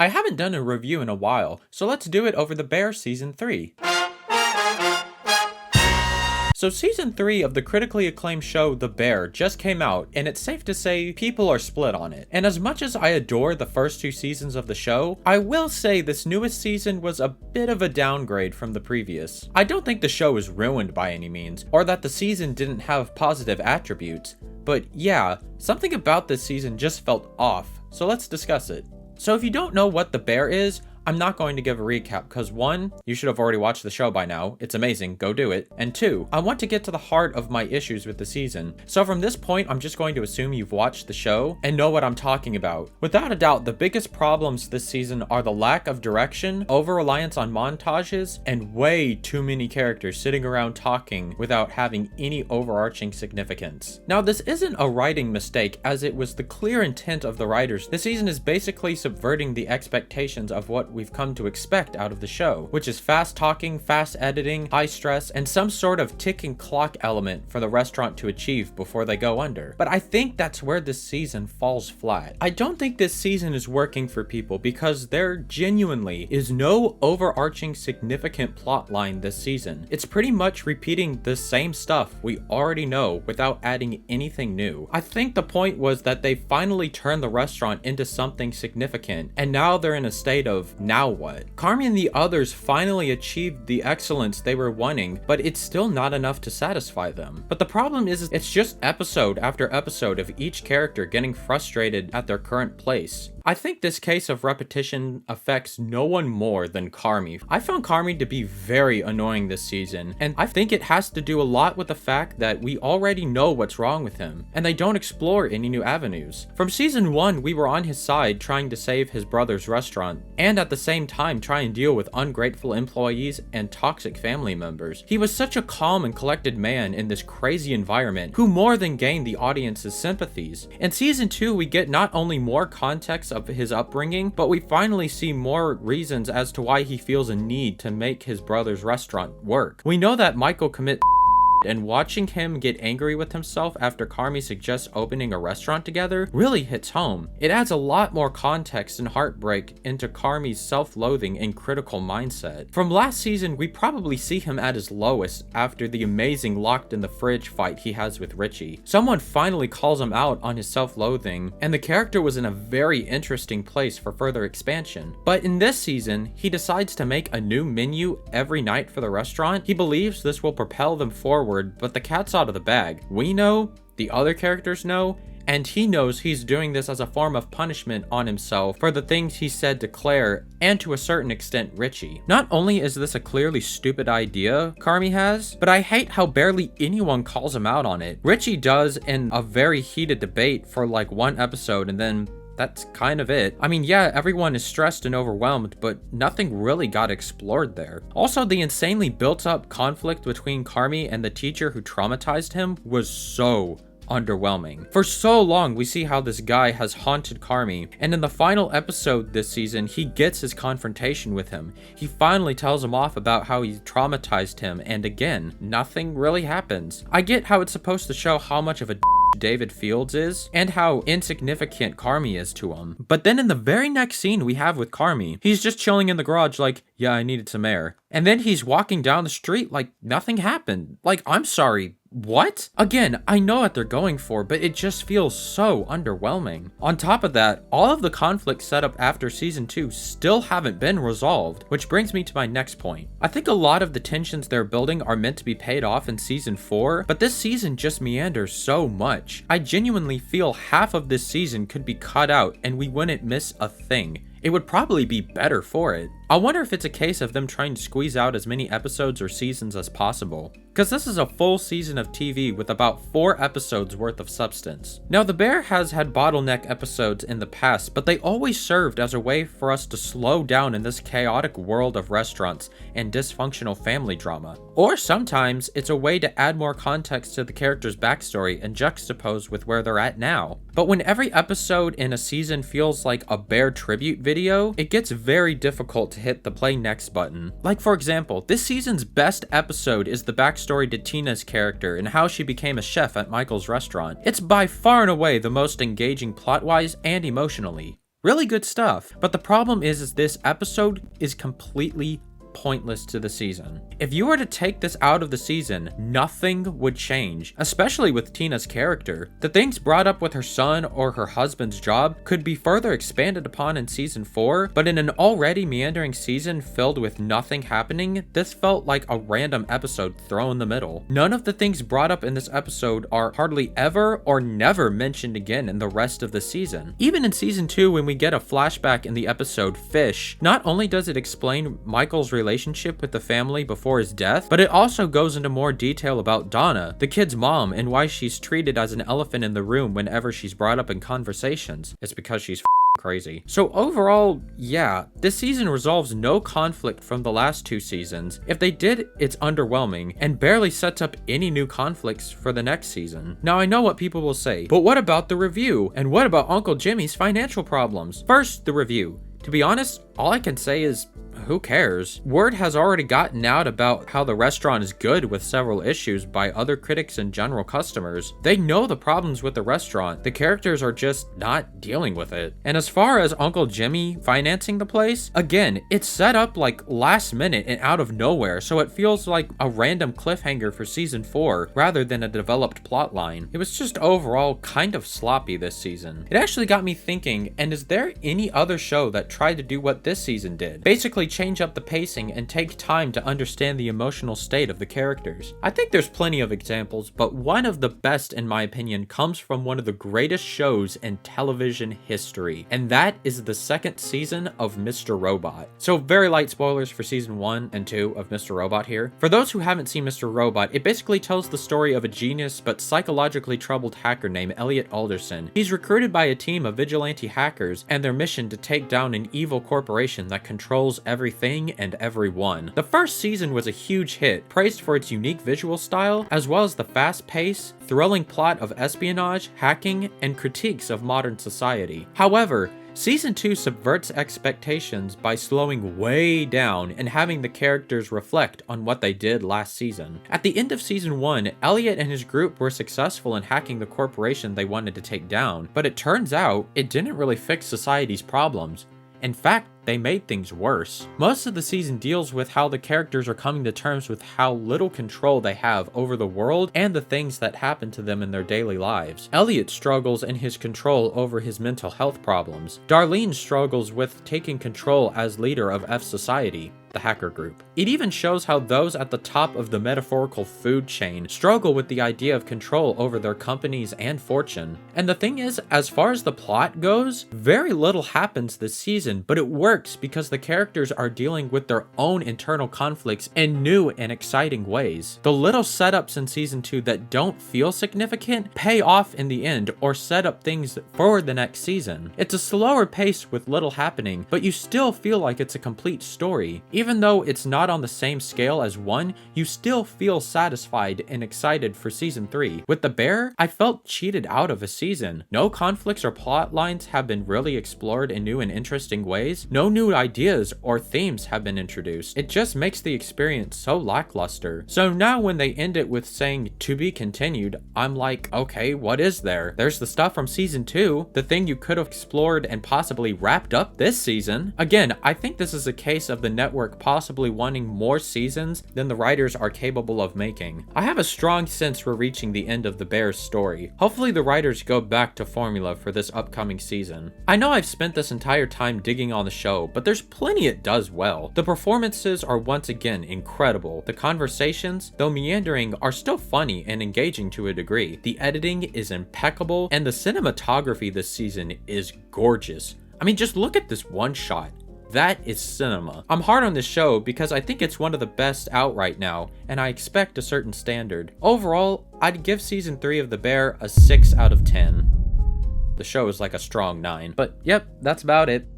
I haven't done a review in a while, so let's do it over The Bear Season 3. So Season 3 of the critically acclaimed show The Bear just came out, and it's safe to say people are split on it. And as much as I adore the first two seasons of the show, I will say this newest season was a bit of a downgrade from the previous. I don't think the show is ruined by any means, or that the season didn't have positive attributes, but yeah, something about this season just felt off, so let's discuss it. So if you don't know what The Bear is, I'm not going to give a recap because 1, you should have already watched the show by now, it's amazing, go do it, and 2, I want to get to the heart of my issues with the season. So from this point, I'm just going to assume you've watched the show and know what I'm talking about. Without a doubt, the biggest problems this season are the lack of direction, over-reliance on montages, and way too many characters sitting around talking without having any overarching significance. Now this isn't a writing mistake, as it was the clear intent of the writers. This season is basically subverting the expectations of what we've come to expect out of the show, which is fast talking, fast editing, high stress, and some sort of ticking clock element for the restaurant to achieve before they go under. But I think that's where this season falls flat. I don't think this season is working for people because there genuinely is no overarching significant plot line this season. It's pretty much repeating the same stuff we already know without adding anything new. I think the point was that they finally turned the restaurant into something significant, and now they're in a state of now what? Carmy and the others finally achieved the excellence they were wanting, but it's still not enough to satisfy them. But the problem is it's just episode after episode of each character getting frustrated at their current place. I think this case of repetition affects no one more than Carmy. I found Carmy to be very annoying this season, and I think it has to do a lot with the fact that we already know what's wrong with him, and they don't explore any new avenues. From season 1, we were on his side trying to save his brother's restaurant, and at the same time try and deal with ungrateful employees and toxic family members. He was such a calm and collected man in this crazy environment who more than gained the audience's sympathies. In season 2, we get not only more context of his upbringing, but we finally see more reasons as to why he feels a need to make his brother's restaurant work. We know that Michael commits, and watching him get angry with himself after Carmy suggests opening a restaurant together really hits home. It adds a lot more context and heartbreak into Carmy's self-loathing and critical mindset. From last season, we probably see him at his lowest after the amazing locked in the fridge fight he has with Richie. Someone finally calls him out on his self-loathing, and the character was in a very interesting place for further expansion. But in this season, he decides to make a new menu every night for the restaurant. He believes this will propel them forward, but the cat's out of the bag. We know, the other characters know, and he knows he's doing this as a form of punishment on himself for the things he said to Claire, and to a certain extent Richie. Not only is this a clearly stupid idea Carmy has, but I hate how barely anyone calls him out on it. Richie does in a very heated debate for like one episode, and then that's kind of it. I mean, yeah, everyone is stressed and overwhelmed, but nothing really got explored there. Also, the insanely built up conflict between Carmy and the teacher who traumatized him was so underwhelming. For so long, we see how this guy has haunted Carmy, and in the final episode this season, he gets his confrontation with him. He finally tells him off about how he traumatized him, and again, nothing really happens. I get how it's supposed to show how much of a David Fields is, and how insignificant Carmy is to him. But then in the very next scene we have with Carmy, he's just chilling in the garage like, yeah, I needed some air. And then he's walking down the street like nothing happened. Like, I'm sorry, what? Again, I know what they're going for, but it just feels so underwhelming. On top of that, all of the conflicts set up after season 2 still haven't been resolved, which brings me to my next point. I think a lot of the tensions they're building are meant to be paid off in season 4, but this season just meanders so much. I genuinely feel half of this season could be cut out and we wouldn't miss a thing. It would probably be better for it. I wonder if it's a case of them trying to squeeze out as many episodes or seasons as possible, because this is a full season of TV with about 4 episodes worth of substance. Now, The Bear has had bottleneck episodes in the past, but they always served as a way for us to slow down in this chaotic world of restaurants and dysfunctional family drama. Or sometimes it's a way to add more context to the character's backstory and juxtapose with where they're at now. But when every episode in a season feels like a Bear tribute video, it gets very difficult to hit the play next button. Like, for example, this season's best episode is the backstory to Tina's character and how she became a chef at Michael's restaurant. It's by far and away the most engaging plot-wise and emotionally. Really good stuff. But the problem is this episode is completely pointless to the season. If you were to take this out of the season, nothing would change, especially with Tina's character. The things brought up with her son or her husband's job could be further expanded upon in season 4, but in an already meandering season filled with nothing happening, this felt like a random episode thrown in the middle. None of the things brought up in this episode are hardly ever or never mentioned again in the rest of the season. Even in season 2, when we get a flashback in the episode Fish, not only does it explain Michael's relationship with the family before his death, but it also goes into more detail about Donna, the kid's mom, and why she's treated as an elephant in the room whenever she's brought up in conversations. It's because she's crazy. So overall, yeah, this season resolves no conflict from the last 2 seasons. If they did, it's underwhelming and barely sets up any new conflicts for the next season. Now I know what people will say, but what about the review? And what about Uncle Jimmy's financial problems? First, the review. To be honest, all I can say is, who cares? Word has already gotten out about how the restaurant is good with several issues by other critics and general customers. They know the problems with the restaurant. The characters are just not dealing with it. And as far as Uncle Jimmy financing the place, again, it's set up like last minute and out of nowhere, so it feels like a random cliffhanger for season 4 rather than a developed plot line. It was just overall kind of sloppy this season. It actually got me thinking, and is there any other show that tried to do what this season did? Basically change up the pacing and take time to understand the emotional state of the characters. I think there's plenty of examples, but one of the best in my opinion comes from one of the greatest shows in television history, and that is the 2nd season of Mr. Robot. So very light spoilers for season 1 and 2 of Mr. Robot here. For those who haven't seen Mr. Robot, it basically tells the story of a genius but psychologically troubled hacker named Elliot Alderson. He's recruited by a team of vigilante hackers and their mission to take down an evil corporation that controls everything and everyone. The first season was a huge hit, praised for its unique visual style, as well as the fast pace, thrilling plot of espionage, hacking, and critiques of modern society. However, Season 2 subverts expectations by slowing way down and having the characters reflect on what they did last season. At the end of Season 1, Elliot and his group were successful in hacking the corporation they wanted to take down, but it turns out it didn't really fix society's problems. In fact, they made things worse. Most of the season deals with how the characters are coming to terms with how little control they have over the world and the things that happen to them in their daily lives. Elliot struggles in his control over his mental health problems. Darlene struggles with taking control as leader of F Society, the hacker group. It even shows how those at the top of the metaphorical food chain struggle with the idea of control over their companies and fortune. And the thing is, as far as the plot goes, very little happens this season, but it works because the characters are dealing with their own internal conflicts in new and exciting ways. The little setups in season 2 that don't feel significant pay off in the end or set up things for the next season. It's a slower pace with little happening, but you still feel like it's a complete story. Even though it's not on the same scale as 1, you still feel satisfied and excited for season 3. With The Bear, I felt cheated out of a season. No conflicts or plot lines have been really explored in new and interesting ways. No new ideas or themes have been introduced. It just makes the experience so lackluster. So now when they end it with saying "to be continued," I'm like, okay, what is there? There's the stuff from season 2, the thing you could have explored and possibly wrapped up this season. Again, I think this is a case of the network possibly wanting more seasons than the writers are capable of making. I have a strong sense we're reaching the end of the Bear's story. Hopefully the writers go back to formula for this upcoming season. I know I've spent this entire time digging on the show, but there's plenty it does well. The performances are once again incredible. The conversations, though meandering, are still funny and engaging to a degree. The editing is impeccable, and the cinematography this season is gorgeous. I mean, just look at this one shot. That is cinema. I'm hard on this show because I think it's one of the best out right now, and I expect a certain standard. Overall, I'd give season 3 of The Bear a 6 out of 10. The show is like a strong 9. But yep, that's about it.